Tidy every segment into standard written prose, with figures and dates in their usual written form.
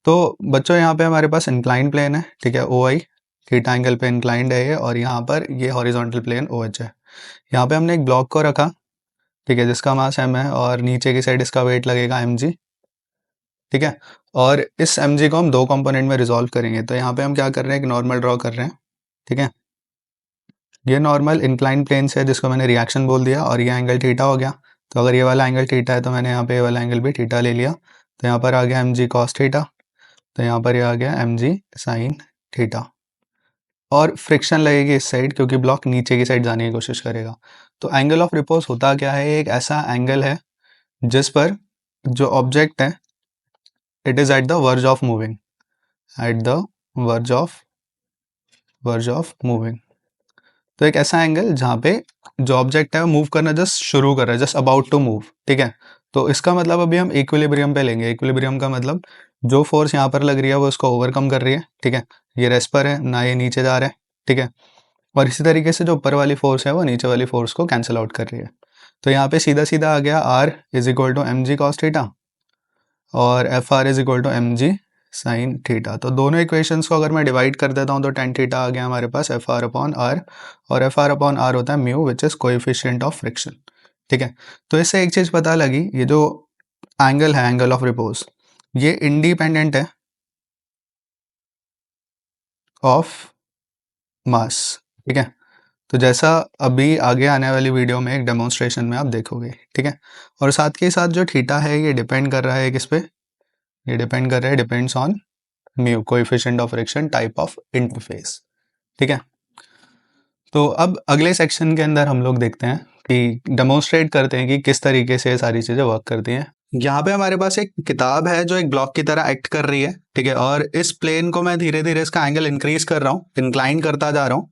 तो बच्चों यहाँ पे हमारे पास इंक्लाइन प्लेन है, ठीक है, ओ आई थीटा एंगल पे इंक्लाइंड है ये, और यहाँ पर ये हॉरिजॉन्टल प्लेन ओ एच है। यहाँ पे हमने एक ब्लॉक को रखा, ठीक है, जिसका मास m है और नीचे की साइड इसका वेट लगेगा mg, ठीक है। और इस mg को हम दो कंपोनेंट में रिजॉल्व करेंगे। तो यहाँ पे हम क्या कर रहे हैं, एक नॉर्मल ड्रॉ कर रहे हैं, ठीक है। ये नॉर्मल इंक्लाइन प्लेन से है जिसको मैंने रिएक्शन बोल दिया, और ये एंगल थीटा हो गया। तो अगर ये वाला एंगल थीटा है तो मैंने यहाँ पे ये वाला एंगल भी थीटा ले लिया। तो यहाँ पर आ गया mg cos थीटा, तो यहाँ पर ये आ गया mg sin थीटा। और फ्रिक्शन लगेगी इस साइड क्योंकि ब्लॉक नीचे की साइड जाने की कोशिश करेगा। तो एंगल ऑफ रिपोज होता क्या है, एक ऐसा एंगल है जिस पर जो ऑब्जेक्ट है it is at the verge of moving, at the verge of moving. तो एक ऐसा एंगल जहाँ पे जो ऑब्जेक्ट है वो मूव करना जस्ट शुरू कर रहा है, जस्ट अबाउट टू मूव, ठीक है। तो इसका मतलब अभी हम इक्विलिब्रियम पे लेंगे। इक्विलिब्रियम का मतलब जो फोर्स यहाँ पर लग रही है वो उसको ओवरकम कर रही है, ठीक है। ये रेस्ट पर है ना, ये नीचे जा रहा है, ठीक है। और इसी तरीके से जो ऊपर वाली फोर्स है वो नीचे वाली फोर्स को कैंसिल आउट कर रही है। तो यहाँ पे सीधा सीधा आ गया R is equal to M G cos theta और F R is equal to M G sine theta. तो दोनों इक्वेशंस को अगर मैं डिवाइड कर देता हूँ तो टेन थीटा आ गया हमारे पास एफ आर अपॉन आर, और एफ आर अपॉन आर होता है mu which is coefficient of friction, ठीक है। तो इससे एक चीज़ पता लगी, ये जो एंगल है एंगल ऑफ रिपोज ये इंडिपेंडेंट है ऑफ मास, ठीक है। तो जैसा अभी आगे आने वाली वीडियो में एक डेमोन्स्ट्रेशन में आप देखोगे, ठीक है। और साथ के साथ जो थीटा है ये डिपेंड कर रहा है किस पे, ये डिपेंड कर रहा है, depends on mu coefficient of friction type of interface, ठीक है। तो अब अगले सेक्शन के अंदर हम लोग देखते हैं कि डेमोन्स्ट्रेट करते हैं कि किस तरीके से ये सारी चीज़ें वर्क करती हैं। यहाँ पे हमारे पास एक किताब है जो एक ब्लॉक की तरह एक्ट कर रही है, ठीक है। और इस प्लेन को मैं धीरे धीरे इसका एंगल इंक्रीज कर रहा हूँ, इंक्लाइन करता जा रहा हूँ,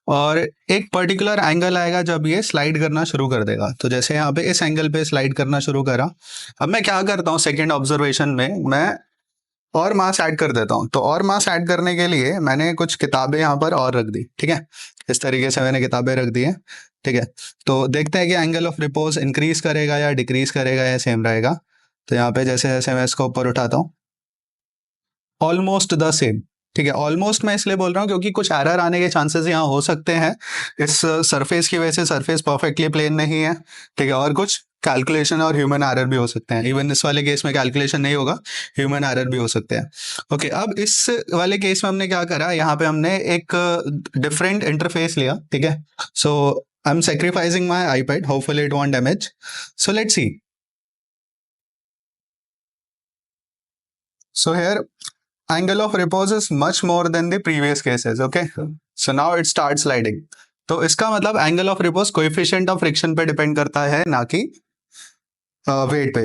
और एक पर्टिकुलर एंगल आएगा जब ये स्लाइड करना शुरू कर देगा। तो जैसे यहाँ पे इस एंगल पे स्लाइड करना शुरू करा, अब मैं क्या करता हूँ सेकेंड ऑब्जर्वेशन में, मैं और मास ऐड कर देता हूँ। तो और मास ऐड करने के लिए मैंने कुछ किताबें यहाँ पर और रख दी, ठीक है। इस तरीके से मैंने किताबें रख दी हैं, ठीक है। तो देखते हैं कि एंगल ऑफ रिपोज इंक्रीज करेगा या डिक्रीज करेगा या सेम रहेगा। तो यहाँ पे जैसे जैसे मैं इसको ऊपर उठाता हूँ ऑलमोस्ट द सेम, ठीक है। ऑलमोस्ट मैं इसलिए बोल रहा हूँ क्योंकि कुछ एरर आने के चांसेस यहाँ हो सकते हैं इस सरफेस की वजह से, सरफेस परफेक्टली प्लेन नहीं है, ठीक है। और कुछ कैलकुलेशन और ह्यूमन एरर भी हो सकते हैं। इवन इस वाले केस में कैलकुलेशन नहीं होगा, ह्यूमन एरर भी हो सकते हैं। ओके, अब इस वाले केस में हमने क्या करा, यहाँ पे हमने एक डिफरेंट इंटरफेस लिया, ठीक है। So I am sacrificing my iPad, hopefully it won't damage. So let's see. So here angle of repose is much more than the previous cases, okay? So now it starts sliding. तो इसका मतलब angle of repose coefficient of friction पे depend करता है, ना कि wait पे।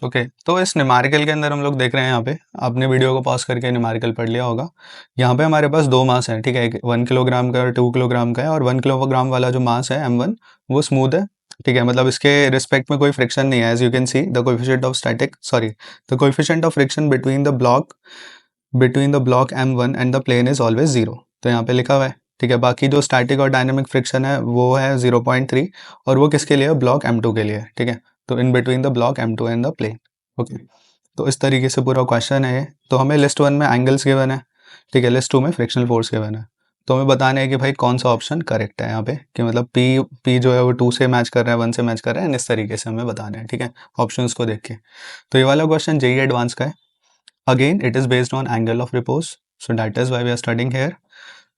Okay, तो इस न्यूमेरिकल के अंदर हम लोग देख रहे हैं, यहाँ पे आपने वीडियो को पॉज करके न्यूमेरिकल पढ़ लिया होगा। यहाँ पे हमारे पास दो मास हैं, ठीक है, एक 1 किलोग्राम का और 2 किलोग्राम का है। और 1 किलोग्राम वाला जो मास है m1 वो स्मूथ है, ठीक है, मतलब इसके रिस्पेक्ट में कोई फ्रिक्शन नहीं है। As you can see the coefficient of static sorry the coefficient of friction between the block m1 and the plane is always 0। तो यहाँ पे लिखा हुआ है, ठीक है। बाकी जो स्टैटिक और डायनेमिक फ्रिक्शन है वो है 0.3, और वो किसके लिए है, ब्लॉक m2 के लिए, ठीक है। तो in between the block m2 and the plane, okay. तो इस तरीके से पूरा क्वेश्चन है ये। तो हमें लिस्ट 1 में एंगल्स गिवन है, ठीक है, लिस्ट 2 में फ्रिक्शनल फोर्स गिवन है। तो हमें बताना है कि भाई कौन सा ऑप्शन करेक्ट है यहाँ पे, कि मतलब पी जो है वो 2 से मैच कर रहा है, 1 से मैच कर रहा है, इस तरीके से हमें बताना है, ठीक है, ऑप्शंस को देख के। तो ये वाला क्वेश्चन जेईई एडवांस का है। Again it is based on angle of repose, so that is why we are studying here.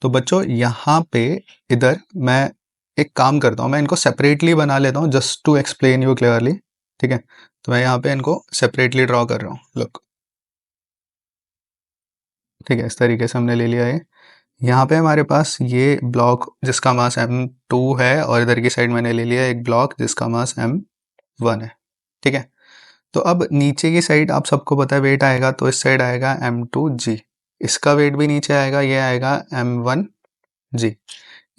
तो बच्चों यहाँ पे इधर मैं एक काम करता हूँ, मैं इनको सेपरेटली बना लेता हूँ just to explain you clearly, ठीक है। तो मैं यहाँ पे इनको सेपरेटली ड्रॉ कर रहा हूँ, लुक, ठीक है। इस तरीके से हमने ले लिया है। यहाँ पे हमारे पास ये ब्लॉक जिसका मास m2 है, और इधर की साइड मैंने ले लिया एक ब्लॉक जिसका मास m1 है, ठीक है। तो अब नीचे की साइड आप सबको पता है वेट आएगा, तो इस साइड आएगा m2g, इसका वेट भी नीचे आएगा, ये आएगा m1g।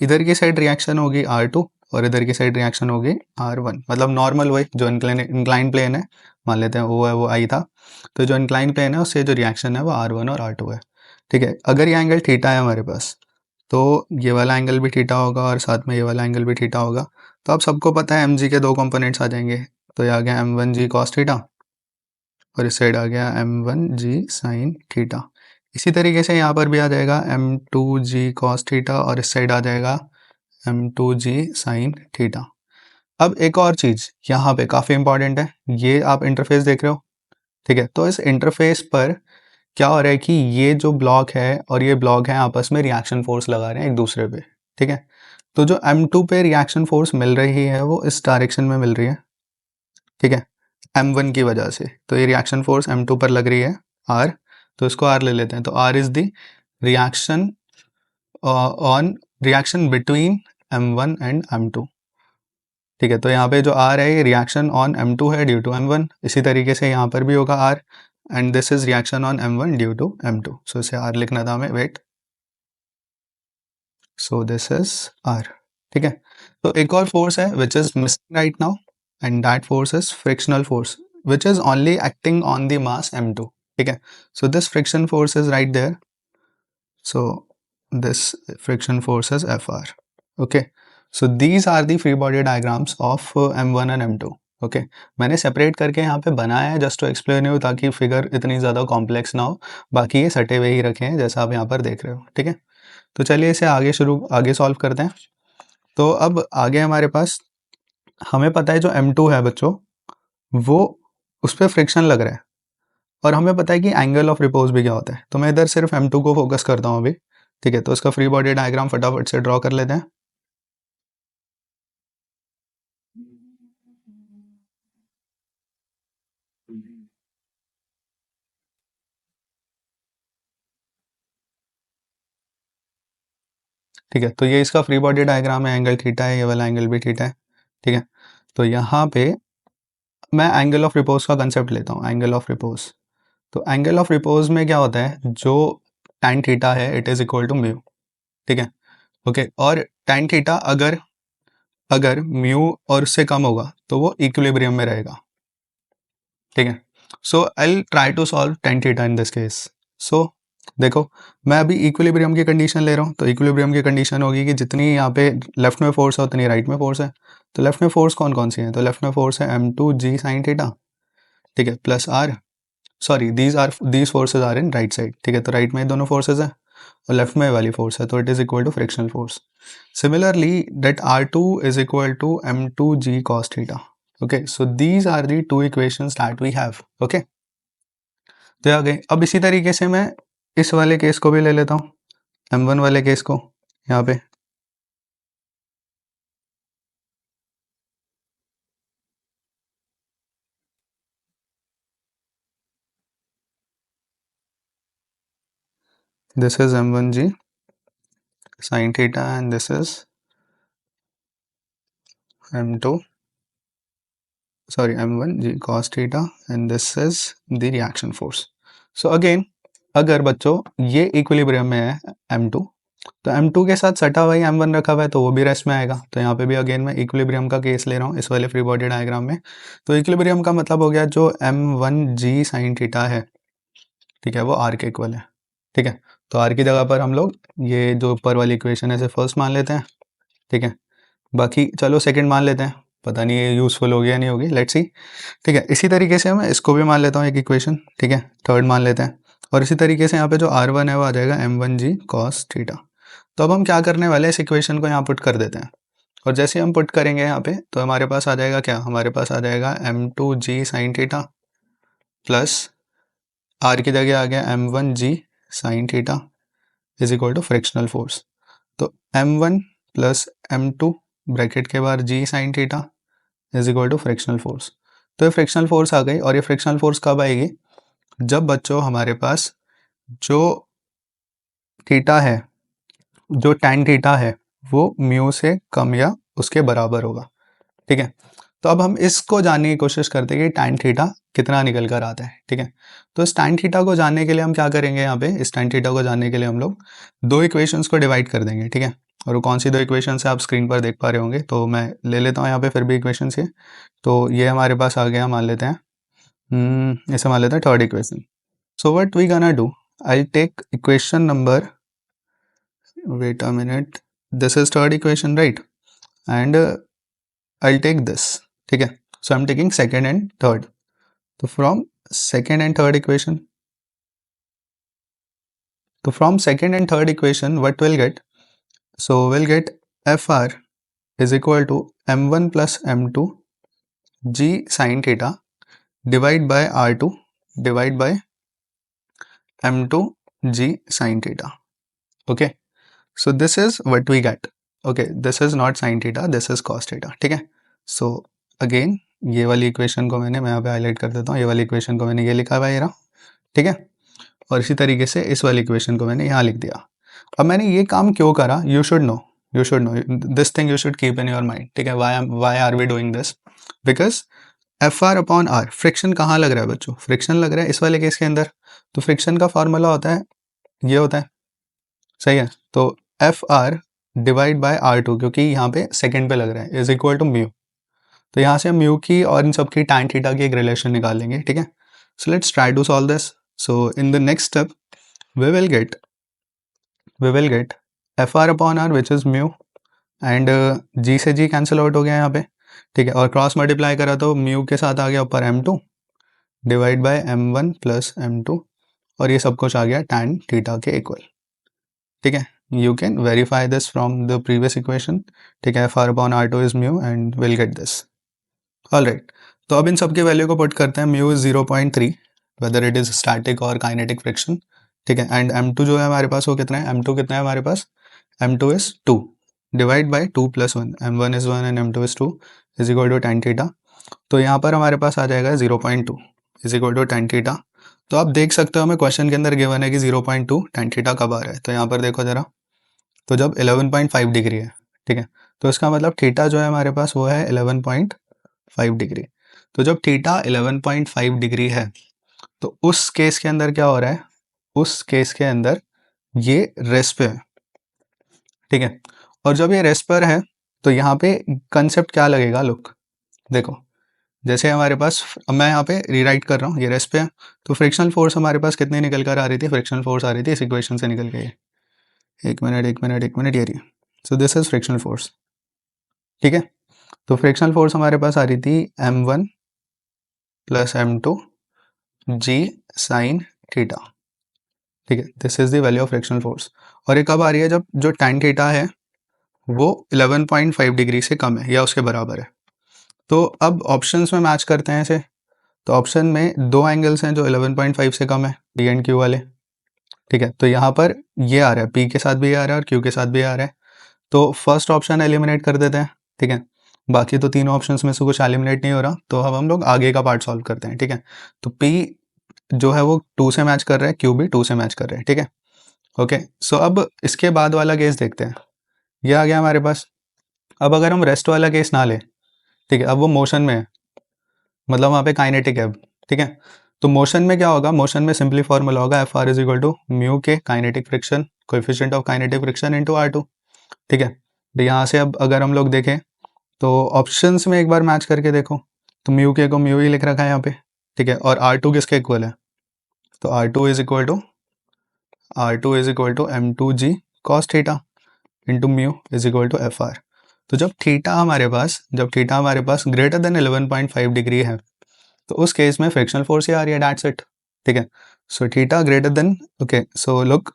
इधर की साइड रिएक्शन होगी R2 और इधर की साइड रिएक्शन होगी R1, मतलब नॉर्मल वही जो इंक्लाइन प्लेन है, मान लेते हैं वो है, वो आई था। तो जो इंक्लाइन प्लेन है उससे जो रिएक्शन है वो R1 और R2 है, ठीक है। अगर ये एंगल थीटा है हमारे पास, तो ये वाला एंगल भी थीटा होगा और साथ में ये वाला एंगल भी थीटा होगा। तो आप सबको पता है mg के दो कंपोनेंट्स आ जाएंगे। तो ये आ गया m1g cos थीटा और इस साइड आ गया m1g साइन थीटा। इसी तरीके से यहाँ पर भी आ जाएगा m2g कॉस थीटा और इस साइड आ जाएगा m2g साइन थीटा। अब एक और चीज़ यहाँ पे काफ़ी इंपॉर्टेंट है, ये आप इंटरफेस देख रहे हो, ठीक है। तो इस इंटरफेस पर क्या हो रहा है कि ये जो ब्लॉक है और ये ब्लॉक है आपस में रिएक्शन फोर्स लगा रहे हैं एक दूसरे पे, ठीक है। तो जो m2 पे रिएक्शन फोर्स मिल रही है वो इस डायरेक्शन में मिल रही है, ठीक है, m1 की वजह से। तो ये रिएक्शन फोर्स m2 पर लग रही है r, तो इसको r ले लेते हैं। तो r is the reaction on reaction between m1 and m2, ठीक है। तो यहाँ पे जो r है ये रिएक्शन ऑन m2 है ड्यू टू m1। इसी तरीके से यहाँ पर भी होगा r, and this is reaction on m1 due to m2। So इसे r लिखना था हमें, wait, so this is r, ठीक है। तो एक और फोर्स है which is missing right now, and that force is frictional force which is only acting on the mass m2, ठीक है। So this friction force is right there, so this friction force is Fr, okay। so these are the free body diagrams of m1 and m2, okay। मैंने separate करके यहाँ पे बनाया है just to explain you, ताकि figure इतनी ज़्यादा complex ना हो, बाकी ये सटे हुए ही रखे हैं जैसा आप यहाँ पर देख रहे हो, ठीक है। तो चलिए इसे आगे सॉल्व करते हैं। तो अब आगे हमारे पास, हमें पता है जो m2 है बच्चों, वो उस पर फ्रिक्शन लग रहा है, और हमें पता है कि एंगल ऑफ रिपोज भी क्या होता है। तो मैं इधर सिर्फ m2 को फोकस करता हूँ अभी, ठीक है। तो इसका फ्री बॉडी डायग्राम फटाफट से ड्रॉ कर लेते हैं। ठीक है, तो ये इसका फ्री बॉडी डायग्राम है, एंगल थीटा है, ये वाला एंगल भी थीटा है, ठीक है। तो यहाँ पे मैं एंगल ऑफ रिपोज का कंसेप्ट लेता हूँ, एंगल ऑफ रिपोज। तो एंगल ऑफ रिपोज में क्या होता है, जो tan थीटा है it is equal to mu, ठीक है, ओके। और tan थीटा अगर अगर म्यू और उससे कम होगा तो वो इक्विलिब्रियम में रहेगा, ठीक है। So I try to solve tan theta in this case. So देखो, मैं अभी इक्विलिब्रियम की कंडीशन ले रहा हूँ, तो इक्विलिब्रियम की कंडीशन होगी कि जितनी यहाँ पे लेफ्ट में फोर्स है उतनी राइट में फोर्स है। तो लेफ्ट में फोर्स कौन कौन सी है, तो लेफ्ट में फोर्स है m2g साइन थीटा, ठीक है, plus r, sorry these forces are in right side, ठीक है। तो राइट में दोनों फोर्सेज है और लेफ्ट में वाली फोर्स है, तो it is equal to frictional force. Similarly that r2 is equal to m2g cos theta, okay. So these are the two equations that we have, okay. तो आ गए। अब इसी तरीके से मैं इस वाले केस को भी ले लेता हूँ, m1 वाले केस को, यहाँ पे this is m1g sin theta and this is m2, sorry m1g cos theta and this is the reaction force। so again, अगर बच्चों ये इक्विलिब्रियम में है m2, तो m2 के साथ सटा हुआ ही m1 रखा हुआ है, तो वो भी रेस्ट में आएगा। तो यहाँ पे भी अगेन मैं इक्विलिब्रियम का केस ले रहा हूँ इस वाले फ्री बॉडी डायग्राम में। तो इक्विलिब्रियम का मतलब हो गया जो m1g sin थीटा है, ठीक है, वो r के इक्वल है, ठीक है। तो r की जगह पर हम लोग ये जो ऊपर वाली इक्वेशन है इसे फर्स्ट मान लेते हैं, ठीक है। बाकी चलो सेकंड मान लेते हैं, पता नहीं ये यूज़फुल होगी या नहीं होगी, लेट्स सी, ठीक है। इसी तरीके से मैं इसको भी मान लेता हूँ एक इक्वेशन, ठीक है, थर्ड मान लेते हैं। और इसी तरीके से यहाँ पे जो r1 है वो आ जाएगा m1g cos थीटा। तो अब हम क्या करने वाले हैं, इस इक्वेशन को यहाँ पुट कर देते हैं, और जैसे हम पुट करेंगे यहाँ पे तो हमारे पास आ जाएगा क्या, हमारे पास आ जाएगा m2g sine theta plus r की जगह आ गया m1g sine theta is equal to frictional force. तो m1 प्लस m2 ब्रैकेट के बाद g sine theta is equal to frictional force. तो ये फ्रिक्शनल फोर्स आ गई, और ये फ्रिक्शनल फोर्स कब आएगी, जब बच्चों हमारे पास जो थीटा है, जो tan थीटा है वो म्यू से कम या उसके बराबर होगा, ठीक है। तो अब हम इसको जानने की कोशिश करते हैं कि tan थीटा कितना निकल कर आता है, ठीक है। तो इस tan थीटा को जानने के लिए हम क्या करेंगे, यहाँ पे इस tan थीटा को जानने के लिए हम लोग दो इक्वेशंस को डिवाइड कर देंगे, ठीक है। और वो कौन सी दो इक्वेशन है आप स्क्रीन पर देख पा रहे होंगे, तो मैं ले लेता हूँ यहाँ पे फिर भी इक्वेशन से। तो ये हमारे पास आ गया, मान लेते हैं इसे मान लेते हैं third equation. So what we gonna do, I take equation number, wait a minute, this is third equation right, and I take this, ठीक है। So I am taking second and third. तो from second and third equation. So from second and third equation, what we'll get? So we'll get Fr is equal to m1 plus m2 g sin theta divide by r2 divide by m2 g sin theta. Okay, so this is what we get. Okay, this is not sin theta, this is cos theta. ठीक है, so again ये वाली equation को मैं यहाँ पे highlight कर देता हूँ, ये वाली इक्वेशन को मैंने ये लिखा हुआ है ये रहा, ठीक है, और इसी तरीके से इस वाली इक्वेशन को मैंने यहाँ लिख दिया. अब मैंने ये काम क्यों करा, you should know this thing, you should keep in your mind. ठीक है, why are we doing this? Because F R upon R, friction कहाँ लग रहा है बच्चों? फ्रिक्शन लग रहा है इस वाले केस के अंदर. तो फ्रिक्शन का फॉर्मूला होता है, ये होता है, सही है. तो F R divide by R two, क्योंकि यहाँ पे सेकंड पे लग रहा है, इज इक्वल टू म्यू. तो यहाँ से हम म्यू की और इन सब की tan थीटा की एक रिलेशन निकाल लेंगे. ठीक है, so let's try to solve this. So in the next step we will get F R upon R which is mu, and G से जी कैंसिल आउट हो गया यहाँ पे. ठीक है, और क्रॉस मल्टीप्लाई करा तो म्यू के साथ आ गया ऊपर m2 divide by m1 plus m2, और ये सब कुछ आ गया tan थीटा के इक्वल. ठीक है, you can verify this from the previous equation. ठीक है, F R upon R two is mu and will get this. Alright, तो अब इन सब के वैल्यू को पुट करते हैं. Mu is 0.3 whether it is static और काइनेटिक फ्रिक्शन. ठीक है, एंड m2 जो है हमारे पास वो कितना है, m2 कितना है हमारे पास, m2 is 2 divide by 2 plus 1, m1 is 1 and m2 is 2 is equal to tan theta. तो यहाँ पर हमारे पास आ जाएगा 0.2 is equal to tan theta. तो आप देख सकते हो हमें क्वेश्चन के अंदर गिवन है कि 0.2 tan थीटा कब आ रहा है. तो यहाँ पर देखो जरा, तो जब 11.5 डिग्री है, ठीक है, तो इसका मतलब थीटा जो है हमारे पास वो है 11.5 डिग्री. तो जब थीटा 11.5 डिग्री है, तो उस केस के अंदर क्या हो रहा है, उस केस के अंदर ये रेस्ट पे है. ठीक है, और जब ये रेस्ट पर है तो यहाँ पे कंसेप्ट क्या लगेगा, लुक देखो, जैसे हमारे पास, अब मैं यहाँ पे रीराइट कर रहा हूँ, ये रेस्ट पे है, तो फ्रिक्शनल फोर्स हमारे पास कितनी निकल कर आ रही थी, फ्रिक्शनल फोर्स आ रही थी इस इक्वेशन से निकल के, एक मिनट ये रही. सो दिस इज फ्रिक्शनल फोर्स. ठीक है, तो फ्रिक्शनल फोर्स हमारे पास आ रही थी m1 प्लस m2 जी साइन थीटा. ठीक है, this is the value of frictional force. और ये कब आ रही है, जब जो tan थीटा है वो 11.5 डिग्री से कम है या उसके बराबर है. तो अब ऑप्शंस में मैच करते हैं इसे. तो ऑप्शन में दो एंगल्स हैं जो 11.5 से कम है, पी एंड क्यू वाले. ठीक है, तो यहाँ पर ये आ रहा है, पी के साथ भी आ रहा है और क्यू के साथ भी आ रहा है. तो फर्स्ट ऑप्शन एलिमिनेट कर देते हैं. ठीक है, बाकी तो तीनों ऑप्शंस में से कुछ एलिमिनेट नहीं हो रहा, तो अब हम लोग आगे का पार्ट सॉल्व करते हैं. ठीक है, तो पी जो है वो 2 से मैच कर रहा है, क्यू भी 2 से मैच कर रहे हैं. ठीक है, ओके, सो अब इसके बाद वाला केस देखते हैं. ये आ गया हमारे पास. अब अगर हम रेस्ट वाला केस ना लें, ठीक है, अब वो मोशन में है, मतलब वहाँ पे काइनेटिक है. ठीक है, तो मोशन में क्या होगा, मोशन में सिंपली फॉर्मूला होगा F R is equal to mu के kinetic friction coefficient of kinetic friction into R two. ठीक है, तो यहाँ से अब अगर हम लोग देखें तो ऑप्शंस में एक बार मैच करके देखो, तो म्यू के को म्यू ही लिख रखा है यहाँ पे. ठीक है, और आर टू किसके इक्वल है, तो R two is equal to M two G cos theta into mu is equal to F R. तो जब थीटा हमारे पास ग्रेटर देन 11.5 डिग्री है, तो उस केस में फ्रिक्शनल फोर्स ही आ रही है, दैट्स इट. ठीक है, so theta greater than, okay, so look,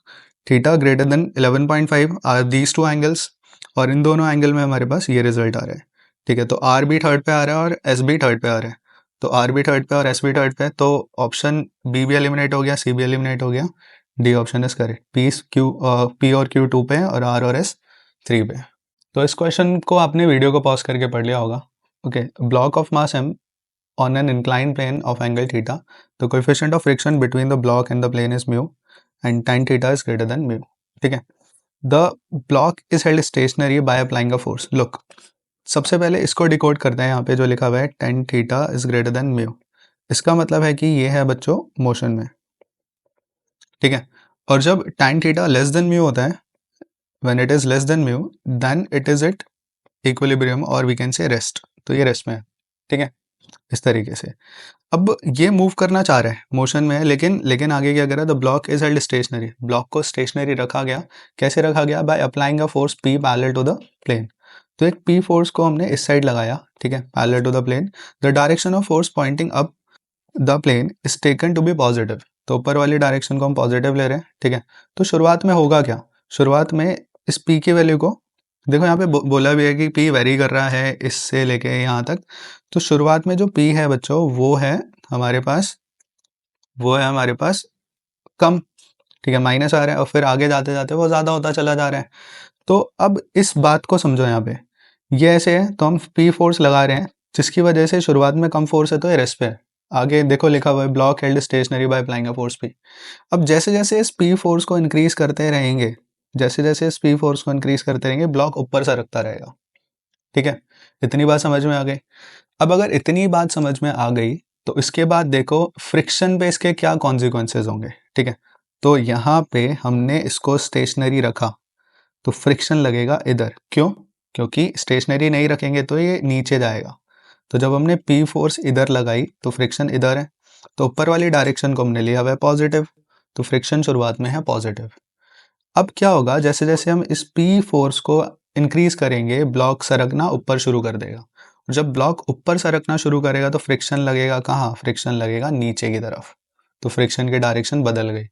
theta greater than 11.5 are these two angles, और इन दोनों एंगल में हमारे पास ये रिजल्ट आ रहा है. ठीक है, तो आर भी थर्ड पे आ रहा है और एस भी थर्ड पे आ रहा है. तो आर भी थर्ड पे और एस भी थर्ड पे, तो ऑप्शन बी भी एलिमिनेट हो गया, सी भी एलिमिनेट हो गया, D option is correct. P और क्यू 2 पे है और आर और एस 3 पे. तो इस क्वेश्चन को आपने वीडियो को पॉज करके पढ़ लिया होगा. Okay, block of mass m on an inclined plane of angle theta, the coefficient of friction between the block and the plane is mu, and tan theta is greater than mu. ठीक है, the block is held stationary by applying a force. Look, सबसे पहले इसको decode करते हैं. यहाँ पे जो लिखा हुआ है tan theta is greater than mu, इसका मतलब है कि ये है बच्चों मोशन में. ठीक है, और जब tan theta less than mu होता है, when it is less than mu, then it is at equilibrium or we can say rest. तो ये रेस्ट में है. ठीक है, इस तरीके से. अब ये मूव करना चाह रहा है, मोशन में है, लेकिन आगे क्या करा, the block is held stationary. Block को स्टेशनरी रखा गया. कैसे रखा गया, by applying a force P parallel to the plane. तो एक पी फोर्स को हमने इस साइड लगाया. ठीक है, parallel to the plane. The direction of force pointing up the plane is taken to be positive, तो ऊपर वाली डायरेक्शन को हम पॉजिटिव ले रहे हैं, ठीक है। तो शुरुआत में होगा क्या, शुरुआत में इस पी की वैल्यू को, देखो यहाँ पे बोला भी है कि पी वेरी कर रहा है इससे लेके यहाँ तक, तो शुरुआत में जो पी है बच्चों वो है हमारे पास, कम, ठीक है, माइनस आ रहा है, और फिर आगे जाते जाते वो ज़्यादा होता चला जा रहा है। तो अब इस बात को समझो, यहाँ पे ये ऐसे है तो हम पी फोर्स लगा रहे हैं, जिसकी वजह से शुरुआत में कम फोर्स है तो ये रेस्ट पे है। आगे देखो लिखा हुआ है block held stationary by applying a force P. अब जैसे जैसे इस पी फोर्स को इंक्रीज करते रहेंगे, जैसे जैसे इस पी फोर्स को इंक्रीज करते रहेंगे, ब्लॉक ऊपर सरकता रहेगा, ठीक है। इतनी बात समझ में आ गई। अब अगर इतनी बात समझ में आ गई तो इसके बाद देखो फ्रिक्शन पे इसके क्या कॉन्सिक्वेंसेज होंगे, ठीक है। तो यहाँ पे हमने इसको स्टेशनरी रखा तो फ्रिक्शन लगेगा इधर, क्यों, क्योंकि स्टेशनरी नहीं रखेंगे तो ये नीचे जाएगा। तो जब हमने पी फोर्स इधर लगाई तो फ्रिक्शन इधर है, तो ऊपर वाली डायरेक्शन को हमने लिया हुआ है पॉजिटिव, तो फ्रिक्शन शुरुआत में है पॉजिटिव। अब क्या होगा, जैसे जैसे हम इस पी फोर्स को इंक्रीज करेंगे, ब्लॉक सरकना ऊपर शुरू कर देगा। जब ब्लॉक ऊपर सरकना शुरू करेगा तो फ्रिक्शन लगेगा कहाँ, फ्रिक्शन लगेगा नीचे की तरफ, तो फ्रिक्शन की डायरेक्शन बदल गई,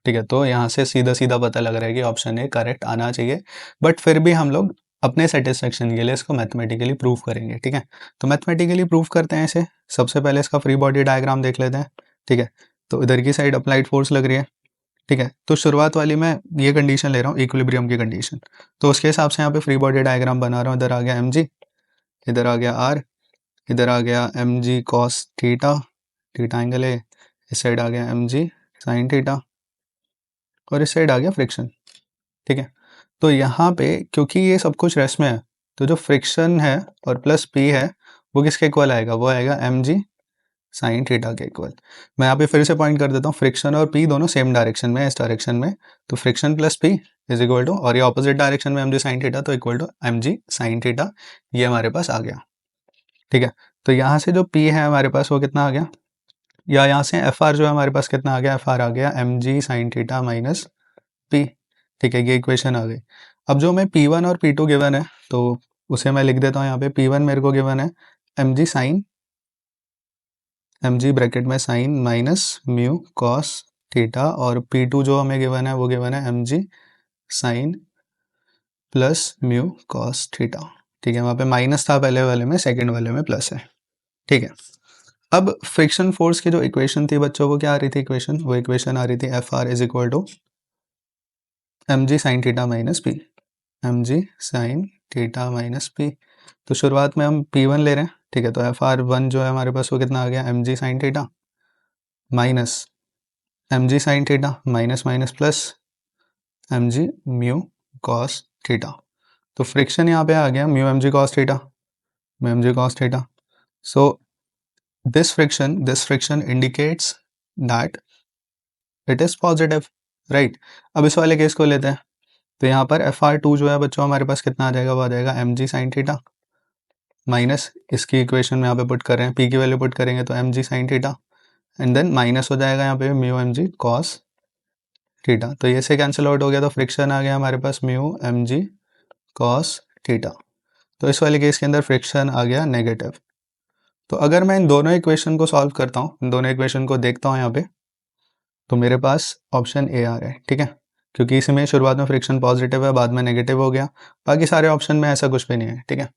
ठीक है। तो यहाँ से सीधा सीधा पता लग रहा है कि ऑप्शन ए करेक्ट आना चाहिए, बट फिर भी हम लोग अपने सेटिस्फेक्शन के लिए इसको मैथमेटिकली प्रूव करेंगे, ठीक है। तो मैथमेटिकली प्रूव करते हैं इसे, सबसे पहले इसका फ्री बॉडी डायग्राम देख लेते हैं, ठीक है। तो इधर की साइड अप्लाइड फोर्स लग रही है, ठीक है। तो शुरुआत वाली मैं ये कंडीशन ले रहा हूँ, इक्विलिब्रियम की कंडीशन, तो उसके हिसाब से यहाँ पे फ्री बॉडी डायग्राम बना रहा हूँ। इधर आ गया एम जी, इधर आ गया आर, इधर आ गया M G cos theta, theta angle है, इस साइड आ गया एम जी साइन थीटा, और इस साइड आ गया फ्रिक्शन, ठीक है। तो यहाँ पे क्योंकि ये सब कुछ रेस्ट में है, तो जो फ्रिक्शन है और प्लस पी है वो किसके इक्वल आएगा, वो आएगा एम जी साइन थीटा के इक्वल। मैं यहाँ पे फिर से पॉइंट कर देता हूँ, फ्रिक्शन और पी दोनों सेम डायरेक्शन में है, इस डायरेक्शन में, तो friction plus P is equal to, और ये ऑपोजिट डायरेक्शन में एम जी साइन थीटा, तो equal to M G sine theta, ये हमारे पास आ गया, ठीक है। तो यहाँ से जो पी है हमारे पास वो कितना आ गया, या यहाँ से एफ आर जो है हमारे पास कितना आ गया, एफ आर आ गया M G sine theta minus P, ठीक है, ये इक्वेशन आ गई। अब जो मैं पी वन और पी टू गिवन है तो उसे मैं लिख देता हूँ यहाँ पे, पी वन मेरे को गिवन है M G sine, M G bracket में sine minus mu cos theta, और पी टू जो हमें गिवन है वो गिवन है M G sine plus mu cos theta, ठीक है। वहाँ पे माइनस था पहले वाले में, सेकेंड वाले में प्लस है, ठीक है। अब फ्रिक्शन फोर्स की जो इक्वेशन थी बच्चों, वो क्या आ रही थी इक्वेशन, वो इक्वेशन आ रही थी F R is equal to M G sine theta minus P, M G sine theta minus P. तो शुरुआत में हम पी वन ले रहे हैं, ठीक है। तो एफ आर वन जो है हमारे पास वो कितना आ गया, M G sine theta minus M G sine theta minus minus plus M G mu cos theta. तो फ्रिक्शन यहाँ पे आ गया mu M G cos theta, mu M G cos theta. So this friction indicates that it is positive, right. अब इस वाले case को लेते हैं, तो यहाँ पर एफ आर टू जो है बच्चों हमारे पास कितना आ जाएगा, वो आ जाएगा M G sine theta minus, इसकी इक्वेशन में यहाँ पे पुट कर रहे हैं, पी की वैल्यू पुट करेंगे तो M G sine theta, and then minus हो जाएगा यहाँ पे mu M G cos theta. तो ये से कैंसिल आउट हो गया, तो फ्रिक्शन आ गया हमारे पास mu M G cos theta. तो इस वाले केस के अंदर फ्रिक्शन आ गया नेगेटिव। तो अगर मैं इन दोनों इक्वेशन को सॉल्व करता हूँ, इन दोनों इक्वेशन को देखता हूँ यहाँ पे, तो मेरे पास ऑप्शन ए आ रहा है, ठीक है। क्योंकि इसमें शुरुआत में फ्रिक्शन पॉजिटिव है, बाद में नेगेटिव हो गया, बाकी सारे ऑप्शन में ऐसा कुछ भी नहीं है, ठीक है।